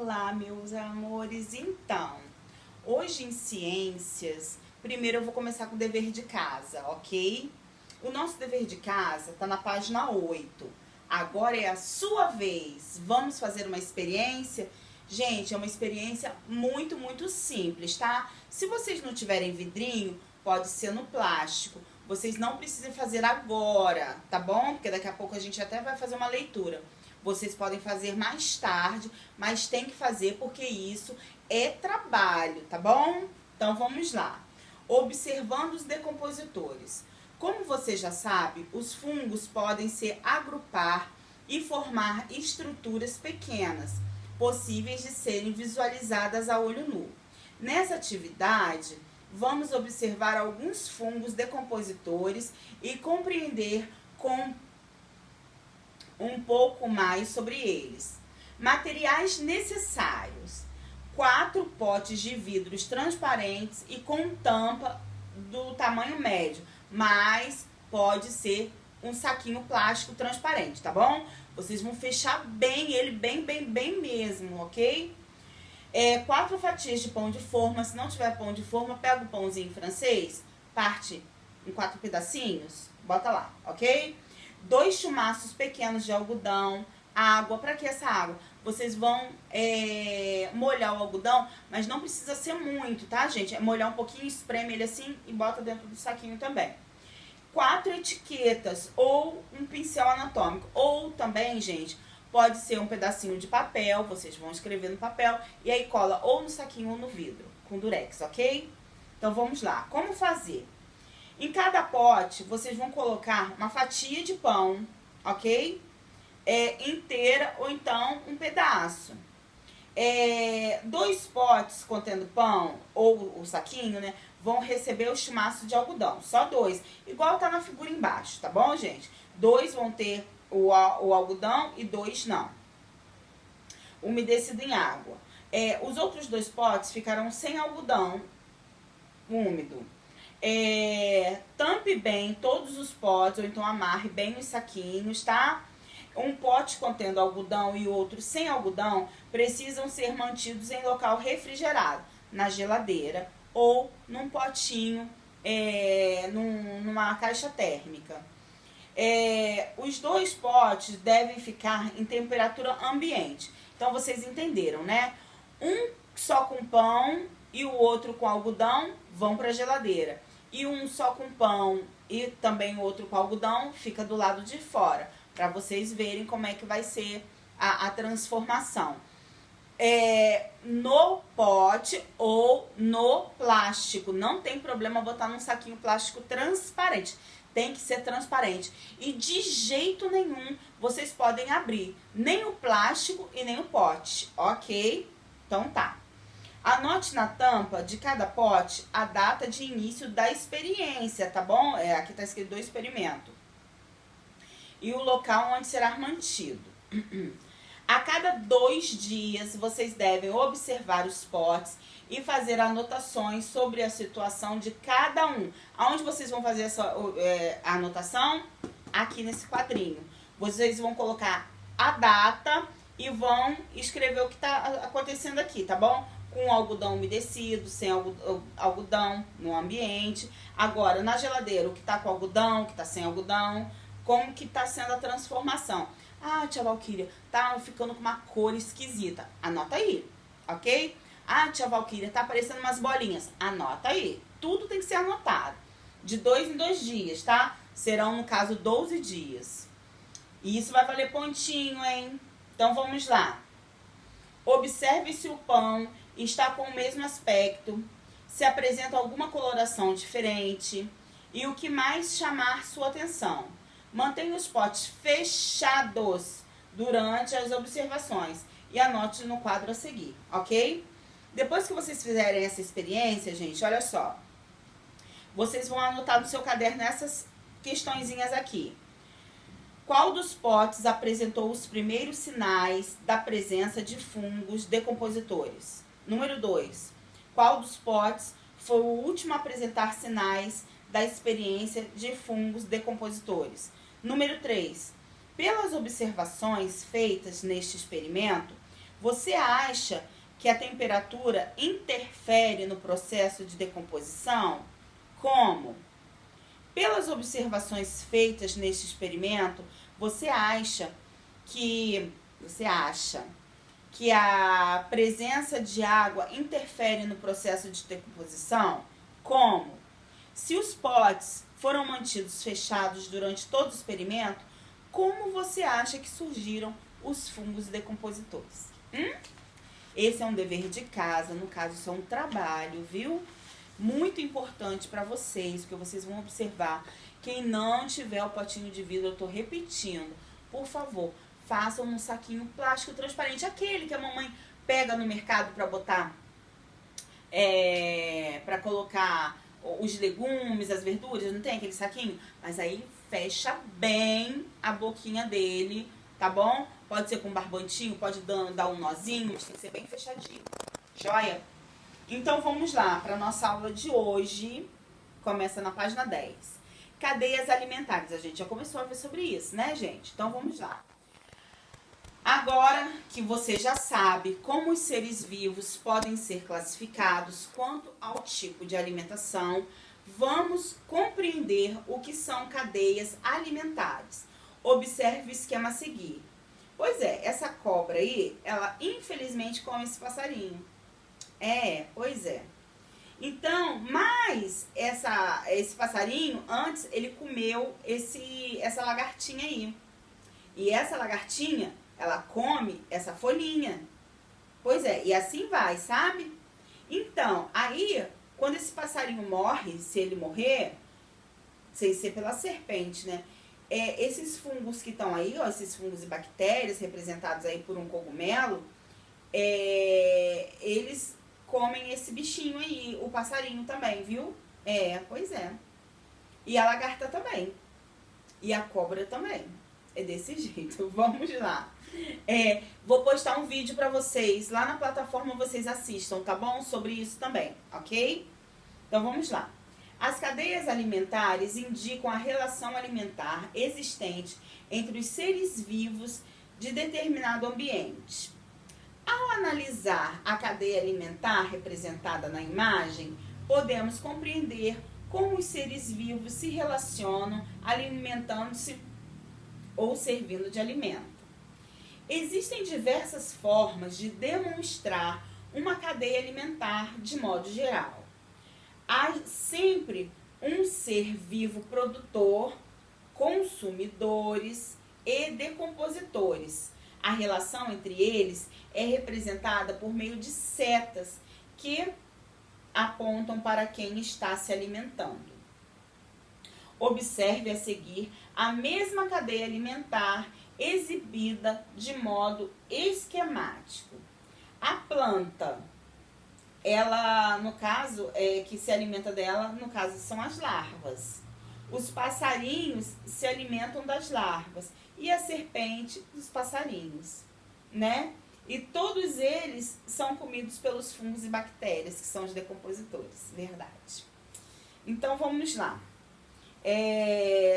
Olá, meus amores. Então, hoje em ciências, primeiro eu vou começar com o dever de casa, ok? O nosso dever de casa tá na página 8. Agora é a sua vez. Vamos fazer uma experiência? Gente, é uma experiência muito simples, tá? Se vocês não tiverem vidrinho, pode ser no plástico. Vocês não precisam fazer agora, tá bom? Porque daqui a pouco a gente até vai fazer uma leitura. Vocês podem fazer mais tarde, mas tem que fazer porque isso é trabalho, tá bom? Então vamos lá. Observando os decompositores. Como você já sabe, os fungos podem se agrupar e formar estruturas pequenas, possíveis de serem visualizadas a olho nu. Nessa atividade, vamos observar alguns fungos decompositores e compreender com um pouco mais sobre eles. Materiais necessários: 4 potes de vidros transparentes e com tampa do tamanho médio, mas pode ser um saquinho plástico transparente, tá bom? Vocês vão fechar bem ele, bem mesmo, ok? 4 fatias de pão de forma. Se não tiver pão de forma, pega o pãozinho francês, parte em 4 pedacinhos, bota lá, ok? 2 chumaços pequenos de algodão, água. Para que essa água? Vocês vão molhar o algodão, mas não precisa ser muito, tá, gente? É molhar um pouquinho, espreme ele assim e bota dentro do saquinho também. 4 etiquetas ou um pincel anatômico. Ou também, gente, pode ser um pedacinho de papel, vocês vão escrever no papel e aí cola ou no saquinho ou no vidro, com durex, ok? Então vamos lá. Como fazer? Em cada pote, vocês vão colocar uma fatia de pão, ok? Inteira ou então um pedaço. 2 potes contendo pão, ou o saquinho, né? Vão receber o chumaço de algodão. Só 2. Igual tá na figura embaixo, tá bom, gente? 2 vão ter o algodão e 2 não. Umedecido em água. Os outros 2 potes ficarão sem algodão úmido. Tampe bem todos os potes, ou então amarre bem nos saquinhos, tá? Um pote contendo algodão e outro sem algodão precisam ser mantidos em local refrigerado, na geladeira ou num potinho, numa caixa térmica. Os 2 potes devem ficar em temperatura ambiente. Então vocês entenderam, né? Um só com pão e o outro com algodão vão para a geladeira. E um só com pão e também o outro com algodão fica do lado de fora, para vocês verem como é que vai ser a transformação. No pote ou no plástico. Não tem problema botar num saquinho plástico transparente. Tem que ser transparente. E de jeito nenhum vocês podem abrir nem o plástico e nem o pote, ok? Então tá. Anote na tampa de cada pote a data de início da experiência, tá bom? Aqui tá escrito do experimento. E o local onde será mantido. A cada 2 dias, vocês devem observar os potes e fazer anotações sobre a situação de cada um. Aonde vocês vão fazer essa anotação? Aqui nesse quadrinho. Vocês vão colocar a data e vão escrever o que está acontecendo aqui, tá bom? Com algodão umedecido, sem algodão no ambiente. Agora, na geladeira, o que tá com algodão, o que tá sem algodão, como que tá sendo a transformação. Ah, tia Valquíria, tá ficando com uma cor esquisita. Anota aí, ok? Ah, tia Valquíria, tá aparecendo umas bolinhas. Anota aí. Tudo tem que ser anotado. De 2 em 2 dias, tá? Serão, no caso, 12 dias. E isso vai valer pontinho, hein? Então, vamos lá. Observe se o pão está com o mesmo aspecto, se apresenta alguma coloração diferente e o que mais chamar sua atenção. Mantenha os potes fechados durante as observações e anote no quadro a seguir, ok? Depois que vocês fizerem essa experiência, gente, olha só. Vocês vão anotar no seu caderno essas questõezinhas aqui. Qual dos potes apresentou os primeiros sinais da presença de fungos decompositores? Número 2. Qual dos potes foi o último a apresentar sinais da experiência de fungos decompositores? Número 3. Pelas observações feitas neste experimento, Você acha que a temperatura interfere no processo de decomposição? Como? Pelas observações feitas neste experimento, você acha que a presença de água interfere no processo de decomposição? Como? Se os potes foram mantidos fechados durante todo o experimento, como você acha que surgiram os fungos decompositores? Esse é um dever de casa, no caso isso é um trabalho, viu? Muito importante para vocês, porque vocês vão observar. Quem não tiver o potinho de vidro, eu tô repetindo, por favor, façam num saquinho plástico transparente, aquele que a mamãe pega no mercado para botar, para colocar os legumes, as verduras, não tem aquele saquinho? Mas aí fecha bem a boquinha dele, tá bom? Pode ser com um barbantinho, pode dar um nozinho, mas tem que ser bem fechadinho. Joia? Então vamos lá para nossa aula de hoje. Começa na página 10. Cadeias alimentares. A gente já começou a ver sobre isso, né, gente? Então vamos lá. Agora que você já sabe como os seres vivos podem ser classificados quanto ao tipo de alimentação, vamos compreender o que são cadeias alimentares. Observe o esquema a seguir. Pois é, essa cobra aí, ela infelizmente come esse passarinho. Pois é. Então, mas esse passarinho, antes ele comeu essa lagartinha aí. E essa lagartinha, ela come essa folhinha. Pois é, e assim vai, sabe? Então, aí, quando esse passarinho morre, se ele morrer, sem ser pela serpente, né? Esses fungos que estão aí, ó, esses fungos e bactérias representados aí por um cogumelo, eles comem esse bichinho aí, o passarinho também, viu? Pois é. E a lagarta também. E a cobra também. É desse jeito. Vamos lá. Vou postar um vídeo pra vocês. Lá na plataforma vocês assistam, tá bom? Sobre isso também, ok? Então vamos lá. As cadeias alimentares indicam a relação alimentar existente entre os seres vivos de determinado ambiente. Ao analisar a cadeia alimentar representada na imagem, podemos compreender como os seres vivos se relacionam alimentando-se ou servindo de alimento. Existem diversas formas de demonstrar uma cadeia alimentar de modo geral. Há sempre um ser vivo produtor, consumidores e decompositores. A relação entre eles é representada por meio de setas que apontam para quem está se alimentando. Observe a seguir a mesma cadeia alimentar exibida de modo esquemático. A planta, ela, no caso, que se alimenta dela, no caso, são as larvas. Os passarinhos se alimentam das larvas e a serpente dos passarinhos, né? E todos eles são comidos pelos fungos e bactérias, que são os decompositores, verdade. Então, vamos lá.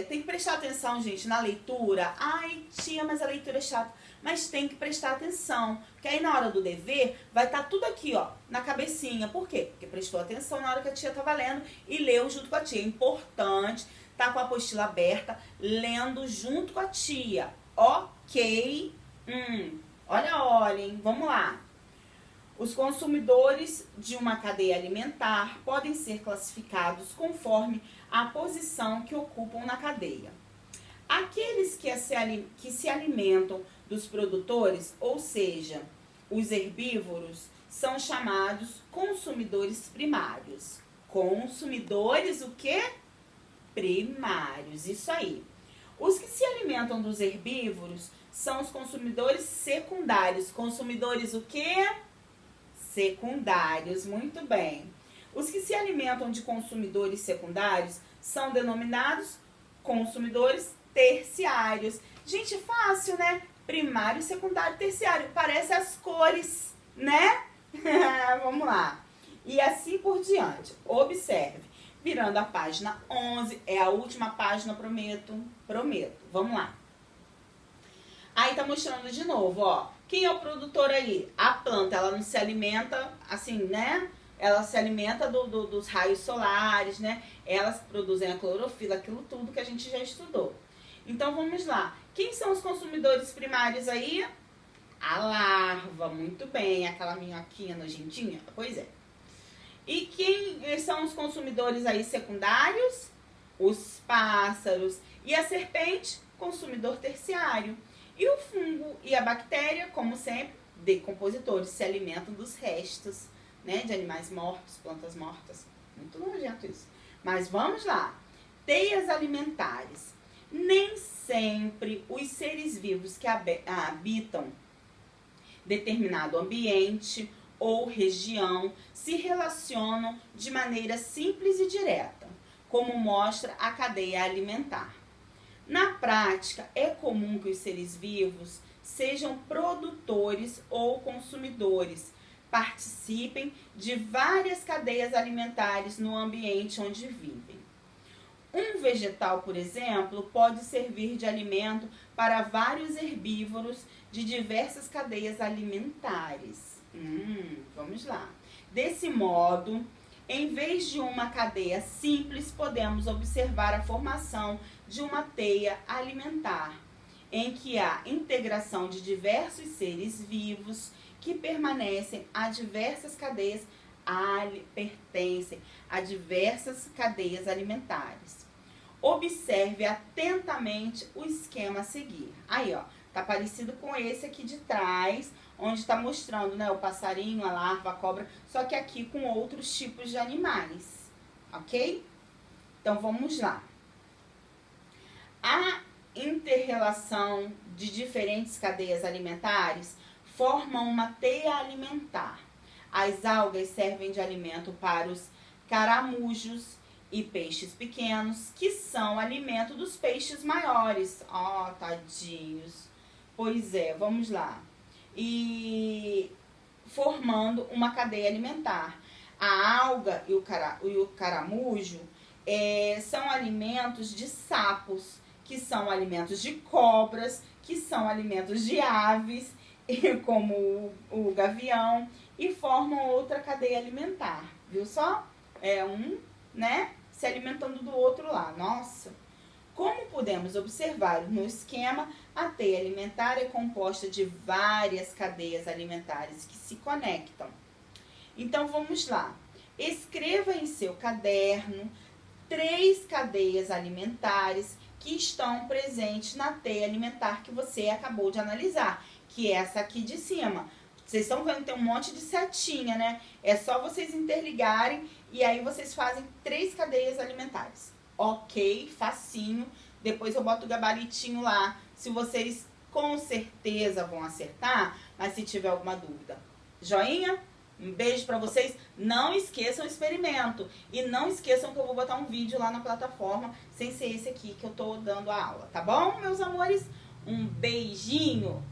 Tem que prestar atenção, gente, na leitura. Ai, tia, mas a leitura é chata. Mas tem que prestar atenção, porque aí na hora do dever vai estar tudo aqui, ó, na cabecinha. Por quê? Porque prestou atenção na hora que a tia estava lendo e leu junto com a tia. É importante estar com a apostila aberta, lendo junto com a tia. Ok? Olha, hein? Vamos lá. Os consumidores de uma cadeia alimentar podem ser classificados conforme a posição que ocupam na cadeia. Aqueles que se alimentam dos produtores, ou seja, os herbívoros, são chamados consumidores primários. Consumidores o quê? Primários, isso aí. Os que se alimentam dos herbívoros são os consumidores secundários. Consumidores o quê? Secundários, muito bem. Os que se alimentam de consumidores secundários são denominados consumidores terciários. Gente, fácil, né? Primário, secundário, terciário. Parece as cores, né? Vamos lá. E assim por diante. Observe. Virando a página 11. É a última página, prometo. Prometo. Vamos lá. Aí tá mostrando de novo, ó. Quem é o produtor aí? A planta, ela não se alimenta assim, né? Ela se alimenta dos raios solares, né? Elas produzem a clorofila, aquilo tudo que a gente já estudou. Então vamos lá. Quem são os consumidores primários aí? A larva, muito bem. Aquela minhoquinha nojentinha? Pois é. E quem são os consumidores aí secundários? Os pássaros. E a serpente, consumidor terciário. E o fungo e a bactéria, como sempre, decompositores, se alimentam dos restos, né, de animais mortos, plantas mortas. Muito nojento isso. Mas vamos lá. Teias alimentares. Nem sempre os seres vivos que habitam determinado ambiente ou região se relacionam de maneira simples e direta, como mostra a cadeia alimentar. Na prática, é comum que os seres vivos sejam produtores ou consumidores, participem de várias cadeias alimentares no ambiente onde vivem. Um vegetal, por exemplo, pode servir de alimento para vários herbívoros de diversas cadeias alimentares. Vamos lá. Desse modo, em vez de uma cadeia simples, podemos observar a formação de uma teia alimentar, em que há integração de diversos seres vivos que pertencem a diversas cadeias alimentares. Observe atentamente o esquema a seguir. Aí, ó, tá parecido com esse aqui de trás, onde tá mostrando, né, o passarinho, a larva, a cobra, só que aqui com outros tipos de animais, ok? Então, vamos lá. A inter-relação de diferentes cadeias alimentares formam uma teia alimentar. As algas servem de alimento para os caramujos e peixes pequenos, que são alimento dos peixes maiores. Ó, tadinhos. Pois é, vamos lá. E formando uma cadeia alimentar. A alga e o caramujo são alimentos de sapos, que são alimentos de cobras, que são alimentos de aves, como o gavião, e formam outra cadeia alimentar. Viu só? É né, se alimentando do outro lá. Nossa! Como podemos observar no esquema, a teia alimentar é composta de várias cadeias alimentares que se conectam. Então, vamos lá. Escreva em seu caderno 3 cadeias alimentares que estão presentes na teia alimentar que você acabou de analisar, que é essa aqui de cima. Vocês estão vendo que tem um monte de setinha, né? É só vocês interligarem e aí vocês fazem 3 cadeias alimentares. Ok, facinho. Depois eu boto o gabaritinho lá, se vocês com certeza vão acertar, mas se tiver alguma dúvida. Joinha? Um beijo pra vocês. Não esqueçam o experimento. E não esqueçam que eu vou botar um vídeo lá na plataforma, sem ser esse aqui que eu tô dando a aula, tá bom, meus amores? Um beijinho!